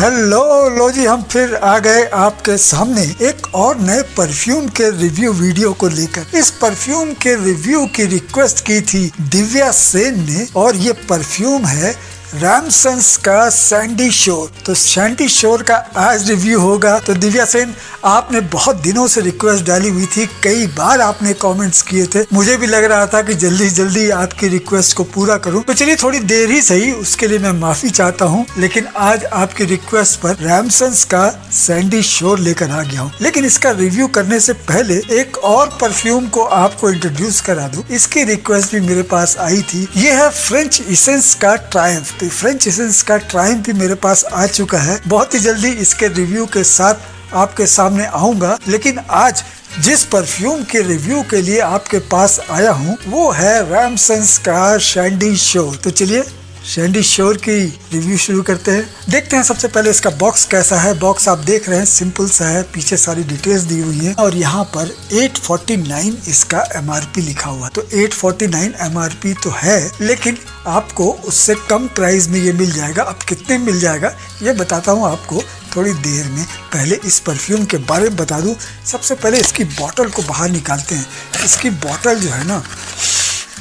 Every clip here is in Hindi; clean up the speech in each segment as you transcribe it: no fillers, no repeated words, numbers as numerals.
हेलो लो जी, हम फिर आ गए आपके सामने एक और नए परफ्यूम के रिव्यू वीडियो को लेकर। इस परफ्यूम के रिव्यू की रिक्वेस्ट की थी दिव्या सेन ने और ये परफ्यूम है रैमसन्स का सैंडी शोर। तो सैंडी शोर का आज रिव्यू होगा। तो दिव्या सेन, आपने बहुत दिनों से रिक्वेस्ट डाली हुई थी, कई बार आपने कमेंट्स किए थे, मुझे भी लग रहा था कि जल्दी जल्दी आपकी रिक्वेस्ट को पूरा करूं। तो चलिए थोड़ी देर ही सही, उसके लिए मैं माफी चाहता हूं, लेकिन आज आपकी रिक्वेस्ट पर रैमसन्स का सैंडी शोर लेकर आ गया हूं। लेकिन इसका रिव्यू करने से पहले एक और परफ्यूम को आपको इंट्रोड्यूस करा दूं। इसकी रिक्वेस्ट भी मेरे पास आई थी। ये है फ्रेंच एसेंस का ट्रायम्फ। तो फ्रेंच एसेंस का ट्रायम्फ भी मेरे पास आ चुका है। बहुत ही जल्दी इसके रिव्यू के साथ आपके सामने आऊंगा। लेकिन आज जिस परफ्यूम के रिव्यू के लिए आपके पास आया हूं वो है रैमसन्स का सैंडी शोर। तो चलिए सैंडी शोर की रिव्यू शुरू करते हैं। देखते हैं सबसे पहले इसका बॉक्स कैसा है। बॉक्स आप देख रहे हैं सिंपल सा है, पीछे सारी डिटेल्स दी हुई है और यहाँ पर 849 इसका MRP लिखा हुआ। तो 849 MRP तो है, लेकिन आपको उससे कम प्राइस में ये मिल जाएगा। अब कितने मिल जाएगा ये बताता हूँ आपको थोड़ी देर में। पहले इस परफ्यूम के बारे में बता दूं। सबसे पहले इसकी बॉटल को बाहर निकालते हैं। इसकी बॉटल जो है ना,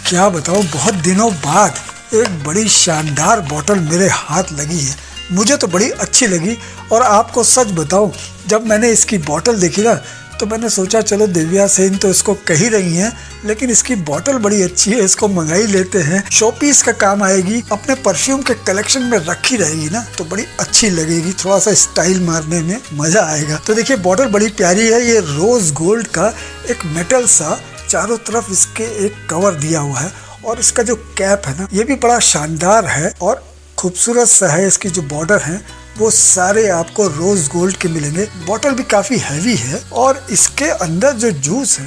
क्या बताऊं, बहुत दिनों बाद एक बड़ी शानदार बोतल मेरे हाथ लगी है। मुझे तो बड़ी अच्छी लगी और आपको सच बताऊं, जब मैंने इसकी बोतल देखी ना तो मैंने सोचा चलो दिव्या सेन तो इसको कह ही रही हैं, लेकिन इसकी बोतल बड़ी अच्छी है, इसको मंगा ही लेते हैं। शोपीस का काम आएगी, अपने परफ्यूम के कलेक्शन में रखी रहेगी ना तो बड़ी अच्छी लगेगी, थोड़ा सा स्टाइल मारने में मजा आएगा। तो देखिए बोतल बड़ी प्यारी है। ये रोज गोल्ड का एक मेटल सा चारों तरफ इसके एक कवर दिया हुआ है और इसका जो कैप है ना ये भी बड़ा शानदार है और खूबसूरत सा है। इसकी जो बॉर्डर है वो सारे आपको रोज गोल्ड के मिलेंगे। बॉटल भी काफी हैवी है और इसके अंदर जो जूस है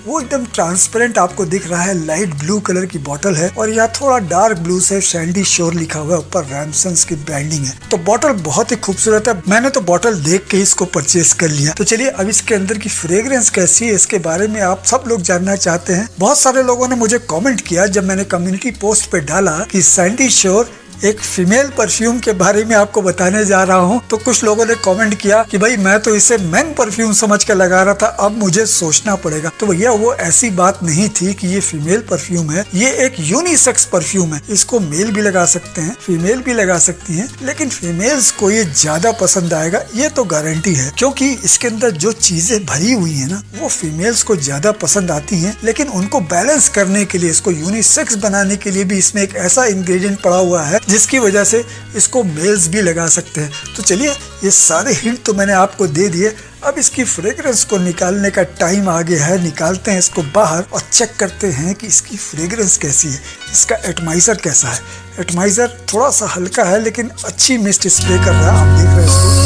वो एकदम ट्रांसपेरेंट आपको दिख रहा है। लाइट ब्लू कलर की बॉटल है और यहाँ थोड़ा डार्क ब्लू से सैंडी शोर लिखा हुआ है, ऊपर रैमसन्स की ब्रांडिंग है। तो बॉटल बहुत ही खूबसूरत है। मैंने तो बॉटल देख के इसको परचेज कर लिया। तो चलिए अब इसके अंदर की फ्रेग्रेंस कैसी है इसके बारे में आप सब लोग जानना चाहते हैं। बहुत सारे लोगों ने मुझे कॉमेंट किया जब मैंने कम्युनिटी पोस्ट पे डाला कि सैंडी शोर एक फीमेल परफ्यूम के बारे में आपको बताने जा रहा हूँ। तो कुछ लोगों ने कमेंट किया कि भाई मैं तो इसे मेन परफ्यूम समझ के लगा रहा था, अब मुझे सोचना पड़ेगा। तो भैया वो ऐसी बात नहीं थी कि ये फीमेल परफ्यूम है। ये एक यूनिसेक्स परफ्यूम है। इसको मेल भी लगा सकते हैं, फीमेल भी लगा सकती हैं, लेकिन फीमेल्स को ये ज्यादा पसंद आएगा, ये तो गारंटी है, क्योंकि इसके अंदर जो चीजें भरी हुई है ना वो फीमेल्स को ज्यादा पसंद आती है। लेकिन उनको बैलेंस करने के लिए, इसको यूनिसेक्स बनाने के लिए भी इसमें एक ऐसा इंग्रेडिएंट पड़ा हुआ है जिसकी वजह से इसको मेल्स भी लगा सकते हैं। तो चलिए ये सारे हिंट तो मैंने आपको दे दिए। अब इसकी फ्रेग्रेंस को निकालने का टाइम आ गया है। निकालते हैं इसको बाहर और चेक करते हैं कि इसकी फ्रेग्रेंस कैसी है, इसका एटमाइजर कैसा है। एटमाइजर थोड़ा सा हल्का है लेकिन अच्छी मिस्ट स्प्रे कर रहा है, आप देख रहे हैं इसको।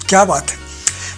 क्या बात है।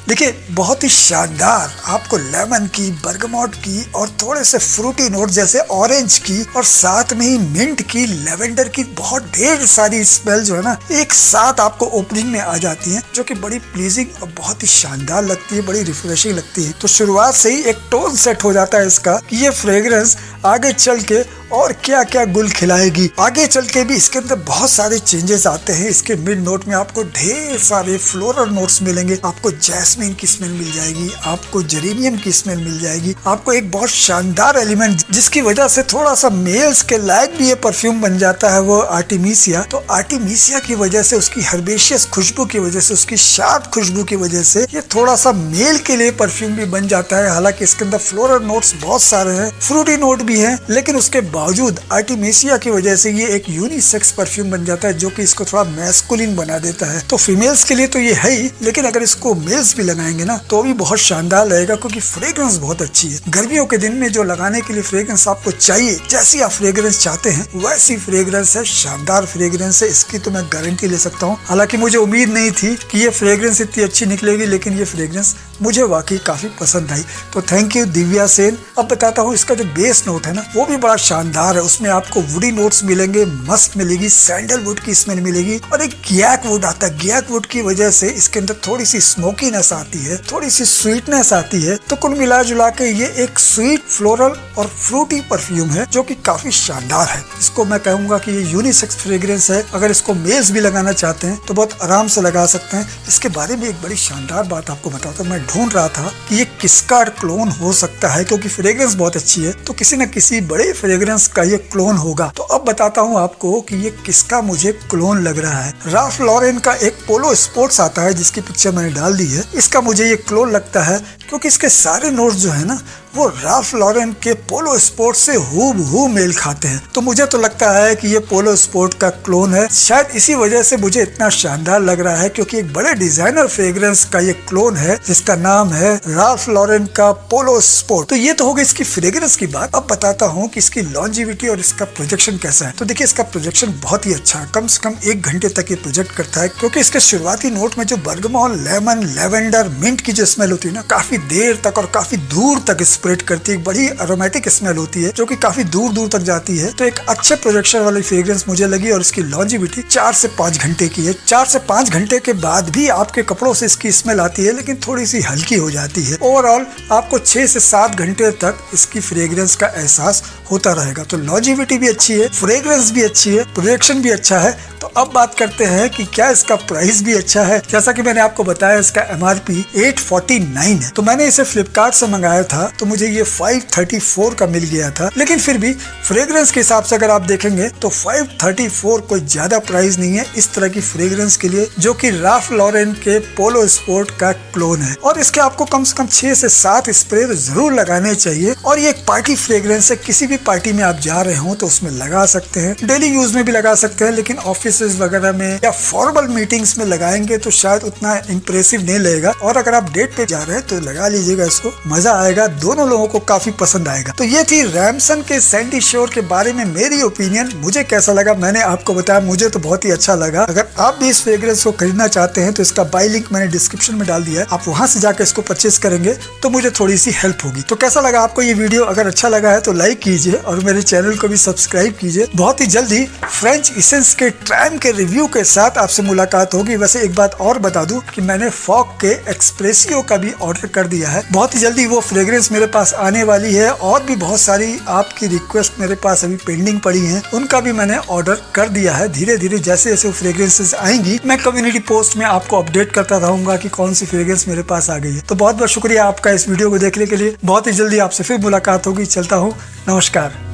देखिए बहुत ही शानदार, आपको लेमन की, बर्गमोट की और थोड़े से फ्रूटी नोट जैसे ऑरेंज की और साथ में ही मिंट की, लेवेंडर की बहुत ढेर सारी स्मेल जो है ना एक साथ आपको ओपनिंग में आ जाती हैं, जो कि बड़ी प्लीजिंग और बहुत ही शानदार लगती है, बड़ी रिफ्रेशिंग लगती है। तो शुरुआत से ही एक टोन सेट हो जाता है इसका कि ये फ्रेग्रेंस आगे चल के और क्या क्या गुल खिलाएगी। आगे चल के भी इसके अंदर बहुत सारे चेंजेस आते हैं। इसके मिड नोट में आपको ढेर सारे फ्लोरल नोट्स मिलेंगे। आपको जैस्मिन की स्मेल मिल जाएगी, आपको जेरेनियम की स्मेल मिल जाएगी, आपको एक बहुत शानदार एलिमेंट जिसकी वजह से थोड़ा सा मेल्स के लायक भी ये परफ्यूम बन जाता है, वो आर्टिमीसिया। तो आर्टिमीसिया की वजह से, उसकी हर्बेशियस खुशबू की वजह से, उसकी शार्प खुशबू की वजह से ये थोड़ा सा मेल के लिए परफ्यूम भी बन जाता है। हालांकि इसके अंदर फ्लोरल नोट्स बहुत सारे हैं, फ्रूटी नोट भी है, लेकिन उसके बावजूद आर्टिमीसिया की वजह से ये एक यूनिसेक्स परफ्यूम बन जाता है, जो कि इसको थोड़ा मैस्कुलिन बना देता है। तो फीमेल्स के लिए तो ये है ही, लेकिन अगर इसको मेल्स भी लगाएंगे ना तो भी बहुत शानदार लगेगा, क्योंकि फ्रेग्रेंस बहुत अच्छी है। गर्मियों के दिन में जो लगाने के लिए फ्रेग्रेंस आपको चाहिए, जैसी आप फ्रेग्रेंस चाहते हैं वैसी फ्रेग्रेंस है, शानदार फ्रेग्रेंस है। इसकी तो मैं गारंटी ले सकता हूँ। हालांकि मुझे उम्मीद नहीं थी कि ये फ्रेग्रेंस इतनी अच्छी निकलेगी, लेकिन ये फ्रेग्रेंस मुझे वाकई काफी पसंद आई। तो थैंक यू दिव्या सेन। अब बताता हूँ इसका जो बेस नोट है ना वो भी बड़ा शानदार है। उसमें आपको वुडी नोट्स मिलेंगे, मस्क मिलेगी, सैंडलवुड की स्मेल मिलेगी और एक गैक वुड आता है। गैक वुड की वजह से इसके अंदर थोड़ी सी स्मोकीनेस आती है, थोड़ी सी स्वीटनेस आती है। तो कुल मिला जुला के ये एक स्वीट फ्लोरल और फ्रूटी परफ्यूम है जो कि काफी शानदार है। इसको मैं कहूंगा कि ये यूनिसेक्स फ्रेग्रेंस है। अगर इसको मेल्स भी लगाना चाहते हैं तो बहुत आराम से लगा सकते हैं। इसके बारे में एक बड़ी शानदार बात आपको बताता हूँ। मैं ढूंढ रहा था कि ये किसका क्लोन हो सकता है, क्योंकि फ्रेग्रेंस बहुत अच्छी है तो किसी न किसी बड़े फ्रेग्रेंस का ये क्लोन होगा। तो अब बताता हूँ आपको कि ये किसका मुझे क्लोन लग रहा है। राल्फ लॉरेन का एक पोलो स्पोर्ट्स आता है जिसकी पिक्चर मैंने डाल दी है। इसका मुझे ये क्लोन लगता है क्योंकि इसके सारे नोट्स जो है ना वो राल्फ लॉरेन के पोलो स्पोर्ट से हूबहू मेल खाते हैं। तो मुझे तो लगता है कि ये पोलो स्पोर्ट का क्लोन है। शायद इसी वजह से मुझे इतना शानदार लग रहा है क्योंकि एक बड़े डिजाइनर फ्रेग्रेंस का ये क्लोन है जिसका नाम है राल्फ लॉरेन का पोलो स्पोर्ट। तो ये तो हो गई इसकी फ्रेग्रेंस की बात। अब बताता हूँ कि इसकी लॉन्जिविटी और इसका प्रोजेक्शन कैसा है। तो देखिए इसका प्रोजेक्शन बहुत ही अच्छा है, कम से कम 1 घंटे तक ये प्रोजेक्ट करता है क्योंकि इसके शुरुआती नोट में जो बर्गमोन, लेमन, लेवेंडर, मिंट की जो स्मेल होती है ना काफी देर तक और काफी दूर तक स्प्रेड करती है। बड़ी अरोमेटिक स्मेल होती है जो कि काफी दूर दूर तक जाती है। तो एक अच्छे प्रोजेक्शन वाली फ्रेग्रेंस मुझे लगी और इसकी लॉन्जिविटी 4 से 5 घंटे की है। 4 से 5 घंटे के बाद भी आपके कपड़ों से इसकी स्मेल आती है लेकिन थोड़ी सी हल्की हो जाती है। ओवरऑल आपको 6 से 7 घंटे तक इसकी फ्रेग्रेंस का एहसास होता रहेगा। तो लॉन्जिविटी भी अच्छी है, फ्रेग्रेंस भी अच्छी है, प्रोजेक्शन भी अच्छा है। तो अब बात करते हैं कि क्या इसका प्राइस भी अच्छा है। जैसा कि मैंने आपको बताया इसका MRP 849 है। तो मैंने इसे फ्लिपकार्ट से मंगाया था तो मुझे ये 534 का मिल गया था। लेकिन फिर भी फ्रेग्रेंस के हिसाब से अगर आप देखेंगे तो 534 कोई ज्यादा प्राइस नहीं है इस तरह की फ्रेग्रेंस के लिए जो कि राल्फ लॉरेन के पोलो स्पोर्ट का क्लोन है। और इसके आपको कम से कम 6 से 7 स्प्रे तो जरूर लगाने चाहिए। और ये एक पार्टी फ्रेग्रेंस है, किसी भी पार्टी में आप जा रहे हो तो उसमें लगा सकते हैं, डेली यूज में भी लगा सकते हैं, लेकिन ऑफिस वगैरह में या फॉर्मल मीटिंग्स में लगाएंगे तो शायद उतना इंप्रेसिव नहीं लगेगा। और अगर आप डेट पे जा रहे हैं तो लगा लीजिएगा, इसको मजा आएगा, दोनों लोगों को काफी पसंद आएगा। तो ये थी रैमसन के सैंडी शोर के बारे में मेरी ओपिनियन। मुझे कैसा लगा मैंने आपको बताया, मुझे तो बहुत ही अच्छा लगा। अगर आप भी इस फ्रेग्रेंस को खरीदना चाहते हैं तो इसका बाय लिंक मैंने डिस्क्रिप्शन में डाल दिया है, आप वहां से जाकर इसको परचेज करेंगे तो मुझे थोड़ी सी हेल्प होगी। तो कैसा लगा आपको ये वीडियो? अगर अच्छा लगा है तो लाइक कीजिए और मेरे चैनल को भी सब्सक्राइब कीजिए। बहुत ही जल्दी फ्रेंच इसेंस के ट्रायम के रिव्यू के साथ आपसे मुलाकात होगी। वैसे एक बात और बता दूं कि मैंने फॉग के एक्सप्रेसियो का भी ऑर्डर कर दिया है। बहुत ही जल्दी वो फ्रेग्रेंस मेरे पास आने वाली है और भी बहुत सारी आपकी रिक्वेस्ट मेरे पास अभी पेंडिंग पड़ी हैं, उनका भी मैंने ऑर्डर कर दिया है। धीरे धीरे जैसे जैसे वो फ्रेग्रेंसेस आएंगी मैं कम्युनिटी पोस्ट में आपको अपडेट करता रहूंगा कि कौन सी फ्रेग्रेंस मेरे पास आ गई है। तो बहुत बहुत शुक्रिया आपका इस वीडियो को देखने के लिए। बहुत ही जल्दी आपसे फिर मुलाकात होगी। चलता हूँ, नमस्कार।